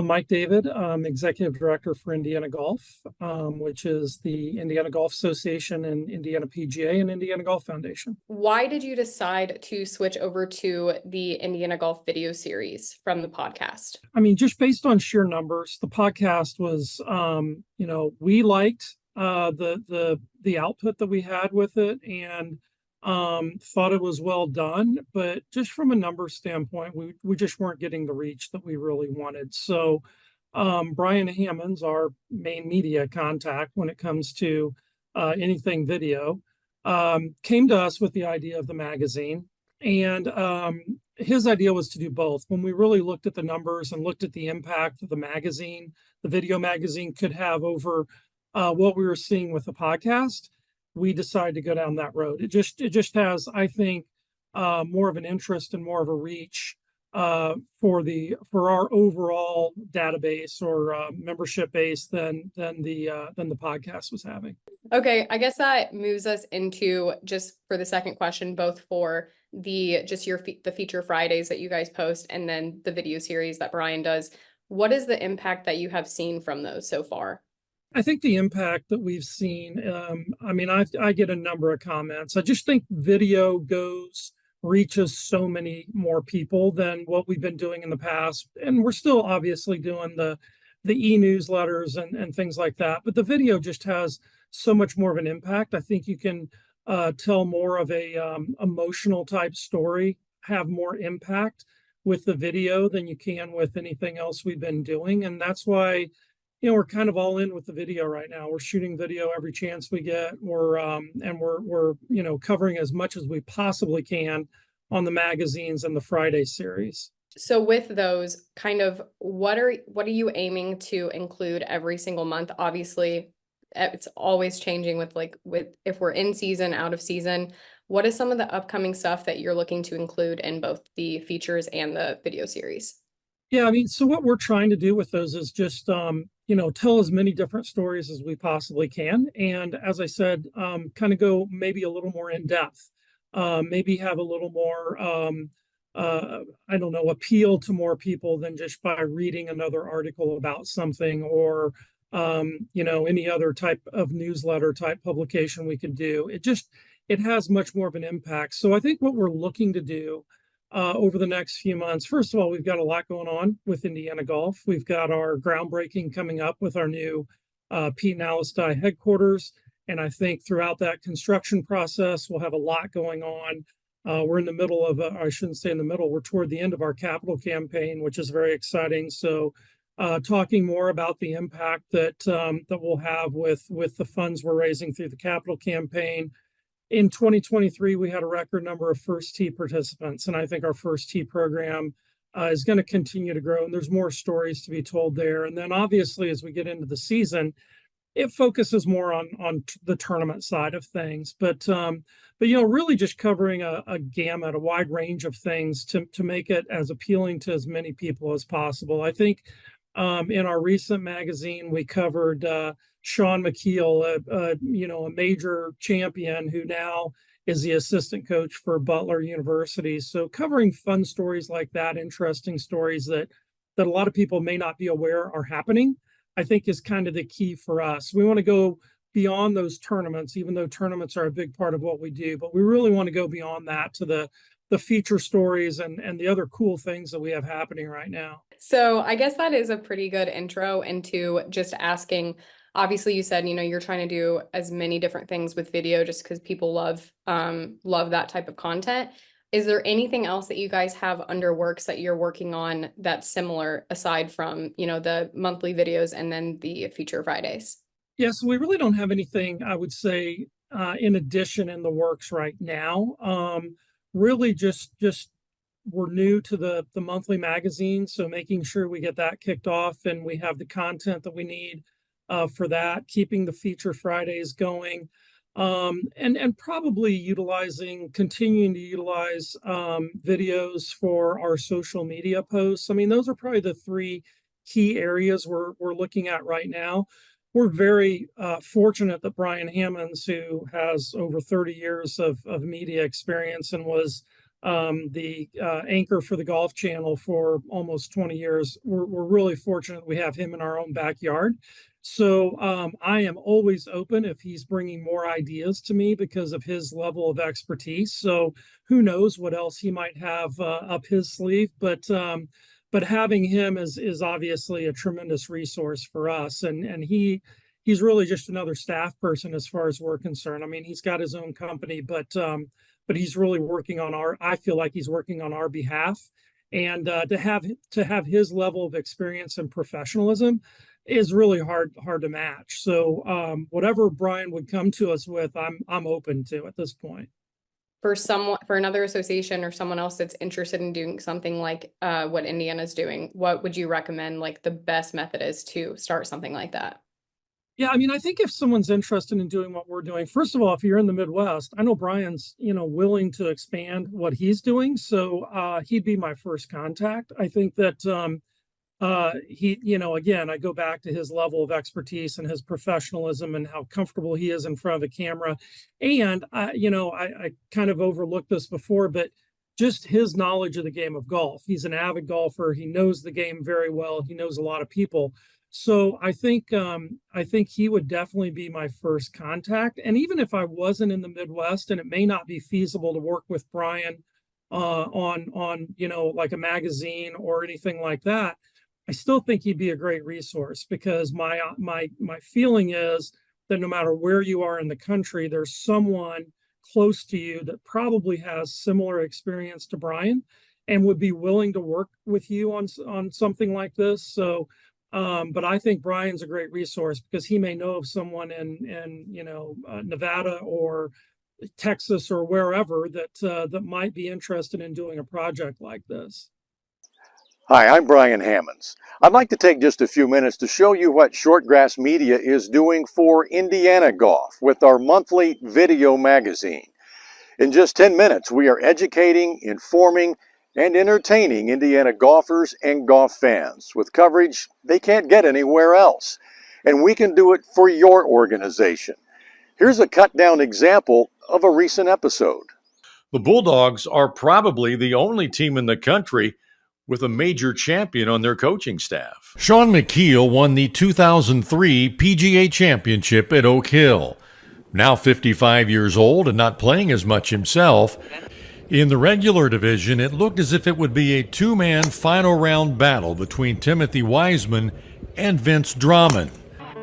Mike David, Executive Director for Indiana Golf, which is the Indiana Golf Association and Indiana PGA and Indiana Golf Foundation. Why did you decide to switch over to the Indiana Golf video series from the podcast? I mean, just based on sheer numbers, the podcast was, we liked the output that we had with it, and thought it was well done, but just from a number standpoint, we just weren't getting the reach that we really wanted. So Brian Hammons, our main media contact when it comes to anything video, came to us with the idea of the magazine. And his idea was to do both. When we really looked at the numbers and looked at the impact that the magazine, the video magazine, could have over what we were seeing with the podcast, we decided to go down that road. It just has, I think, more of an interest and more of a reach for our overall database or membership base than the podcast was having. Okay, I guess that moves us into, just for the second question, both for the feature Fridays that you guys post and then the video series that Brian does. What is the impact that you have seen from those so far? I think the impact that we've seen, I get a number of comments. I just think video reaches so many more people than what we've been doing in the past. And we're still obviously doing the e-newsletters and things like that. But the video just has so much more of an impact. I think you can tell more of a emotional type story, have more impact with the video than you can with anything else we've been doing. And that's why we're kind of all in with the video right now. We're shooting video every chance we get. We're covering as much as we possibly can on the magazines and the Friday series. So with those, kind of what are you aiming to include every single month? Obviously, it's always changing with if we're in season, out of season. What is some of the upcoming stuff that you're looking to include in both the features and the video series? Yeah, so what we're trying to do with those is just tell as many different stories as we possibly can. And as I said, kind of go maybe a little more in depth, maybe have a little more, appeal to more people than just by reading another article about something or, any other type of newsletter type publication we could do. It has much more of an impact. So I think what we're looking to do over the next few months. First of all, we've got a lot going on with Indiana Golf. We've got our groundbreaking coming up with our new Pete and Alice Dye headquarters. And I think throughout that construction process, we'll have a lot going on. We're in the middle of, I shouldn't say in the middle, we're toward the end of our capital campaign, which is very exciting. So talking more about the impact that we'll have with the funds we're raising through the capital campaign. In 2023, we had a record number of first tee participants, and I think our first tee program is going to continue to grow, and there's more stories to be told there. And then obviously, as we get into the season, it focuses more on the tournament side of things, but really just covering a gamut, a wide range of things to make it as appealing to as many people as possible. I think in our recent magazine, we covered Sean McKeel, a major champion who now is the assistant coach for Butler University. So covering fun stories like that, interesting stories that a lot of people may not be aware are happening, I think is kind of the key for us. We want to go beyond those tournaments, even though tournaments are a big part of what we do, but we really want to go beyond that to the feature stories and the other cool things that we have happening right now. So I guess that is a pretty good intro into just asking. Obviously, you said, you're trying to do as many different things with video just because people love that type of content. Is there anything else that you guys have under works that you're working on that's similar aside from, the monthly videos and then the feature Fridays? Yeah, so we really don't have anything, I would say, in addition in the works right now. Really just we're new to the monthly magazine, so making sure we get that kicked off and we have the content that we need for that, keeping the feature Fridays going, and probably continuing to utilize videos for our social media posts. Those are probably the three key areas we're looking at right now. We're very fortunate that Brian Hammons, who has over 30 years of media experience and was the anchor for the Golf Channel for almost 20 years. We're really fortunate we have him in our own backyard. So I am always open if he's bringing more ideas to me because of his level of expertise. So who knows what else he might have up his sleeve, but having him is obviously a tremendous resource for us, and he's really just another staff person as far as we're concerned. I mean, he's got his own company, but he's really working on I feel like he's working on our behalf, and to have his level of experience and professionalism is really hard to match. So whatever Brian would come to us with, I'm open to at this point. For another association or someone else that's interested in doing something like what Indiana's doing, what would you recommend like the best method is to start something like that? Yeah, I mean, I think if someone's interested in doing what we're doing, first of all, if you're in the Midwest, I know Brian's, willing to expand what he's doing. So he'd be my first contact. I think that he, again, I go back to his level of expertise and his professionalism and how comfortable he is in front of the camera. And I kind of overlooked this before, but just his knowledge of the game of golf. He's an avid golfer. He knows the game very well. He knows a lot of people. So I think he would definitely be my first contact. And even if I wasn't in the Midwest, and it may not be feasible to work with Brian on like a magazine or anything like that, I still think he'd be a great resource, because my feeling is that no matter where you are in the country, there's someone close to you that probably has similar experience to Brian and would be willing to work with you on something like this. So but I think Brian's a great resource because he may know of someone in Nevada or Texas or wherever that might be interested in doing a project like this. Hi, I'm Brian Hammons. I'd like to take just a few minutes to show you what Shortgrass Media is doing for Indiana golf with our monthly video magazine. In just 10 minutes, we are educating, informing, and entertaining Indiana golfers and golf fans with coverage they can't get anywhere else. And we can do it for your organization. Here's a cut-down example of a recent episode. The Bulldogs are probably the only team in the country with a major champion on their coaching staff. Sean McKeel won the 2003 PGA Championship at Oak Hill. Now 55 years old and not playing as much himself, in the regular division, it looked as if it would be a two-man final round battle between Timothy Wiseman and Vince Drummond.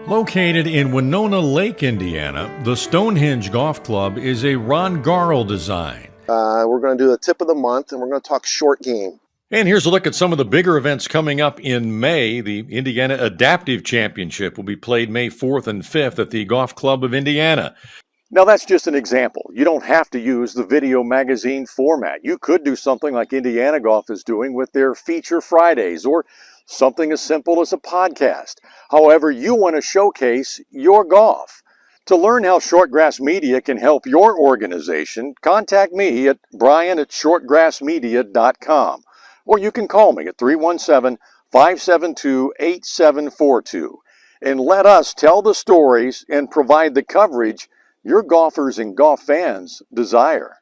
Located in Winona Lake, Indiana, the Stonehenge Golf Club is a Ron Garl design. We're going to do the tip of the month, and we're going to talk short game. And here's a look at some of the bigger events coming up in May. The Indiana Adaptive Championship will be played May 4th and 5th at the Golf Club of Indiana. Now that's just an example. You don't have to use the video magazine format. You could do something like Indiana Golf is doing with their Feature Fridays, or something as simple as a podcast. However you want to showcase your golf. To learn how Shortgrass Media can help your organization, contact me at brian@shortgrassmedia.com, or you can call me at 317-572-8742 and let us tell the stories and provide the coverage your golfers and golf fans desire.